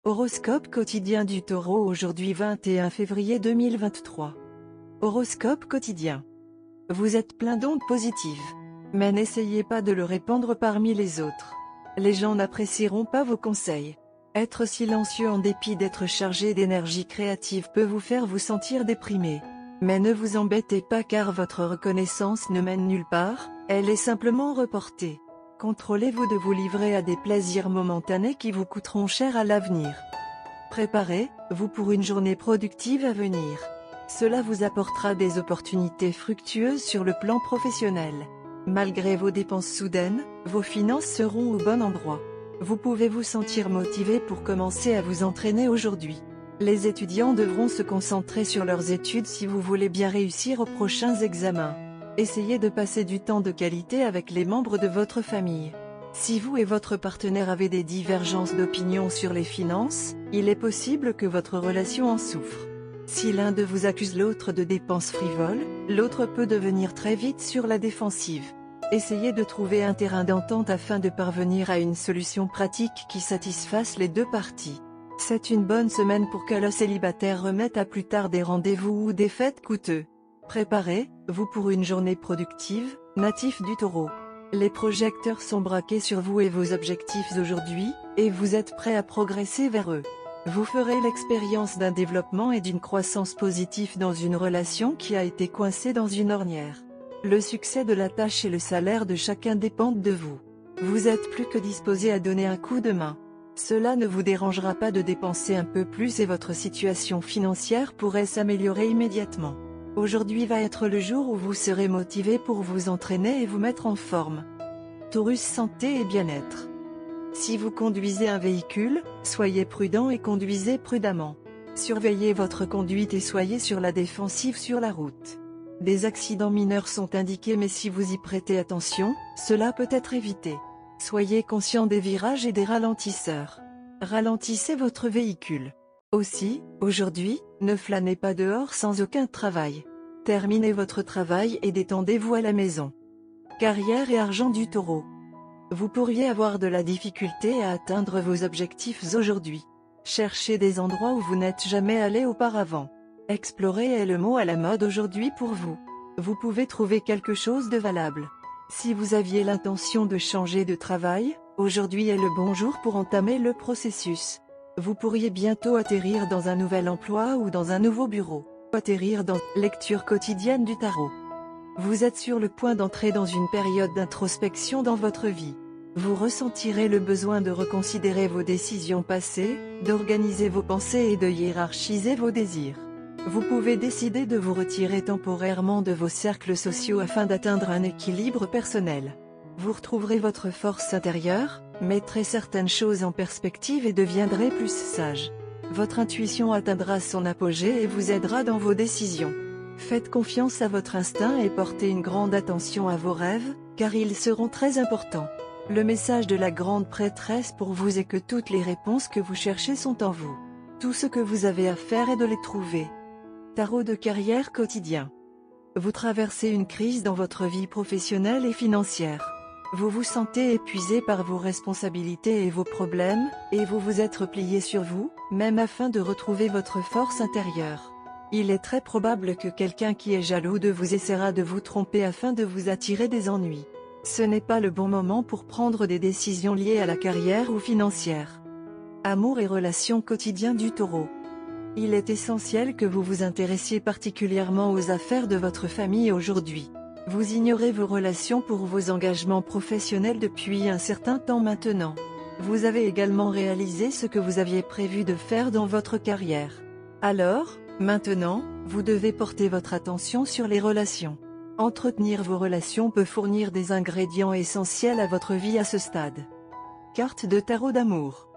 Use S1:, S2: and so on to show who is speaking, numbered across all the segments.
S1: Horoscope quotidien du Taureau aujourd'hui 21 février 2023. Horoscope quotidien. Vous êtes plein d'ondes positives. Mais n'essayez pas de le répandre parmi les autres. Les gens n'apprécieront pas vos conseils. Être silencieux en dépit d'être chargé d'énergie créative peut vous faire vous sentir déprimé. Mais ne vous embêtez pas car votre reconnaissance ne mène nulle part, elle est simplement reportée. Contrôlez-vous de vous livrer à des plaisirs momentanés qui vous coûteront cher à l'avenir. Préparez-vous pour une journée productive à venir. Cela vous apportera des opportunités fructueuses sur le plan professionnel. Malgré vos dépenses soudaines, vos finances seront au bon endroit. Vous pouvez vous sentir motivé pour commencer à vous entraîner aujourd'hui. Les étudiants devront se concentrer sur leurs études si vous voulez bien réussir aux prochains examens. Essayez de passer du temps de qualité avec les membres de votre famille. Si vous et votre partenaire avez des divergences d'opinion sur les finances, il est possible que votre relation en souffre. Si l'un de vous accuse l'autre de dépenses frivoles, l'autre peut devenir très vite sur la défensive. Essayez de trouver un terrain d'entente afin de parvenir à une solution pratique qui satisfasse les deux parties. C'est une bonne semaine pour que le célibataire remette à plus tard des rendez-vous ou des fêtes coûteux. Préparez-vous pour une journée productive, natif du Taureau. Les projecteurs sont braqués sur vous et vos objectifs aujourd'hui, et vous êtes prêt à progresser vers eux. Vous ferez l'expérience d'un développement et d'une croissance positive dans une relation qui a été coincée dans une ornière. Le succès de la tâche et le salaire de chacun dépendent de vous. Vous êtes plus que disposé à donner un coup de main. Cela ne vous dérangera pas de dépenser un peu plus et votre situation financière pourrait s'améliorer immédiatement. Aujourd'hui va être le jour où vous serez motivé pour vous entraîner et vous mettre en forme. Taurus santé et bien-être. Si vous conduisez un véhicule, soyez prudent et conduisez prudemment. Surveillez votre conduite et soyez sur la défensive sur la route. Des accidents mineurs sont indiqués mais si vous y prêtez attention, cela peut être évité. Soyez conscient des virages et des ralentisseurs. Ralentissez votre véhicule. Aussi, aujourd'hui, ne flânez pas dehors sans aucun travail. Terminez votre travail et détendez-vous à la maison. Carrière et argent du Taureau. Vous pourriez avoir de la difficulté à atteindre vos objectifs aujourd'hui. Cherchez des endroits où vous n'êtes jamais allé auparavant. Explorer est le mot à la mode aujourd'hui pour vous. Vous pouvez trouver quelque chose de valable. Si vous aviez l'intention de changer de travail, aujourd'hui est le bon jour pour entamer le processus. Vous pourriez bientôt atterrir dans un nouvel emploi ou dans un nouveau bureau. Atterrir dans lecture quotidienne du tarot. Vous êtes sur le point d'entrer dans une période d'introspection dans votre vie. Vous ressentirez le besoin de reconsidérer vos décisions passées, d'organiser vos pensées et de hiérarchiser vos désirs. Vous pouvez décider de vous retirer temporairement de vos cercles sociaux afin d'atteindre un équilibre personnel. Vous retrouverez votre force intérieure, mettrez certaines choses en perspective et deviendrez plus sage. Votre intuition atteindra son apogée et vous aidera dans vos décisions. Faites confiance à votre instinct et portez une grande attention à vos rêves, car ils seront très importants. Le message de la grande prêtresse pour vous est que toutes les réponses que vous cherchez sont en vous. Tout ce que vous avez à faire est de les trouver. Tarot de carrière quotidien. Vous traversez une crise dans votre vie professionnelle et financière. Vous vous sentez épuisé par vos responsabilités et vos problèmes, et vous vous êtes replié sur vous, même afin de retrouver votre force intérieure. Il est très probable que quelqu'un qui est jaloux de vous essaiera de vous tromper afin de vous attirer des ennuis. Ce n'est pas le bon moment pour prendre des décisions liées à la carrière ou financière. Amour et relations quotidiens du Taureau. Il est essentiel que vous vous intéressiez particulièrement aux affaires de votre famille aujourd'hui. Vous ignorez vos relations pour vos engagements professionnels depuis un certain temps maintenant. Vous avez également réalisé ce que vous aviez prévu de faire dans votre carrière. Alors, maintenant, vous devez porter votre attention sur les relations. Entretenir vos relations peut fournir des ingrédients essentiels à votre vie à ce stade. Carte de tarot d'amour.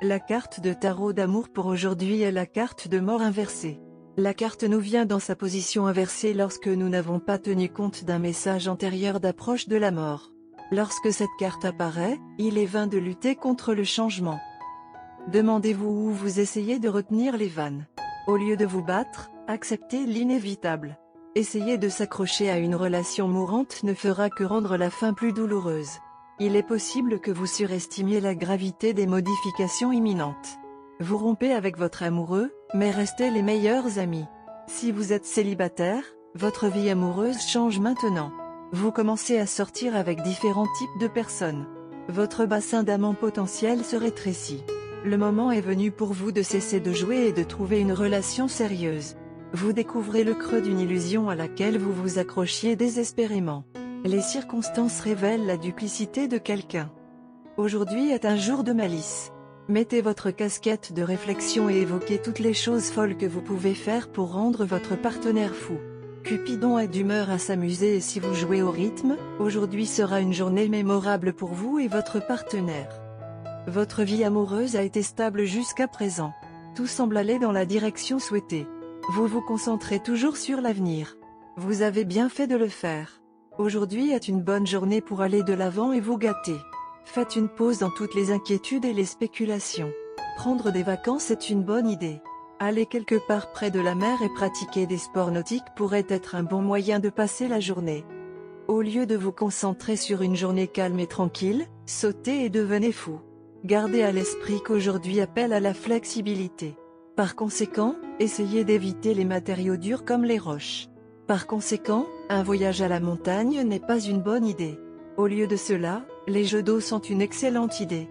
S1: La carte de tarot d'amour pour aujourd'hui est la carte de mort inversée. La carte nous vient dans sa position inversée lorsque nous n'avons pas tenu compte d'un message antérieur d'approche de la mort. Lorsque cette carte apparaît, il est vain de lutter contre le changement. Demandez-vous où vous essayez de retenir les vannes. Au lieu de vous battre, acceptez l'inévitable. Essayer de s'accrocher à une relation mourante ne fera que rendre la fin plus douloureuse. Il est possible que vous surestimiez la gravité des modifications imminentes. Vous rompez avec votre amoureux, mais restez les meilleurs amis. Si vous êtes célibataire, votre vie amoureuse change maintenant. Vous commencez à sortir avec différents types de personnes. Votre bassin d'amants potentiel se rétrécit. Le moment est venu pour vous de cesser de jouer et de trouver une relation sérieuse. Vous découvrez le creux d'une illusion à laquelle vous vous accrochiez désespérément. Les circonstances révèlent la duplicité de quelqu'un. Aujourd'hui est un jour de malice. Mettez votre casquette de réflexion et évoquez toutes les choses folles que vous pouvez faire pour rendre votre partenaire fou. Cupidon est d'humeur à s'amuser et si vous jouez au rythme, aujourd'hui sera une journée mémorable pour vous et votre partenaire. Votre vie amoureuse a été stable jusqu'à présent. Tout semble aller dans la direction souhaitée. Vous vous concentrez toujours sur l'avenir. Vous avez bien fait de le faire. Aujourd'hui est une bonne journée pour aller de l'avant et vous gâter. Faites une pause dans toutes les inquiétudes et les spéculations. Prendre des vacances est une bonne idée. Aller quelque part près de la mer et pratiquer des sports nautiques pourrait être un bon moyen de passer la journée. Au lieu de vous concentrer sur une journée calme et tranquille, sautez et devenez fou. Gardez à l'esprit qu'aujourd'hui appelle à la flexibilité. Par conséquent, essayez d'éviter les matériaux durs comme les roches. Par conséquent, un voyage à la montagne n'est pas une bonne idée. Au lieu de cela, les jeux d'eau sont une excellente idée.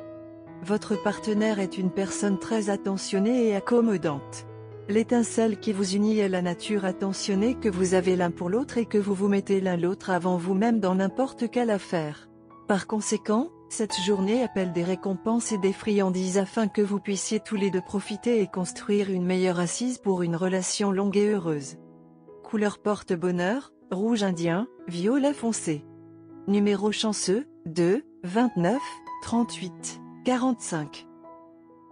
S1: Votre partenaire est une personne très attentionnée et accommodante. L'étincelle qui vous unit est la nature attentionnée que vous avez l'un pour l'autre et que vous vous mettez l'un l'autre avant vous-même dans n'importe quelle affaire. Par conséquent, cette journée appelle des récompenses et des friandises afin que vous puissiez tous les deux profiter et construire une meilleure assise pour une relation longue et heureuse. Couleur porte-bonheur, rouge indien, violet foncé. Numéro chanceux, 2, 29, 38, 45.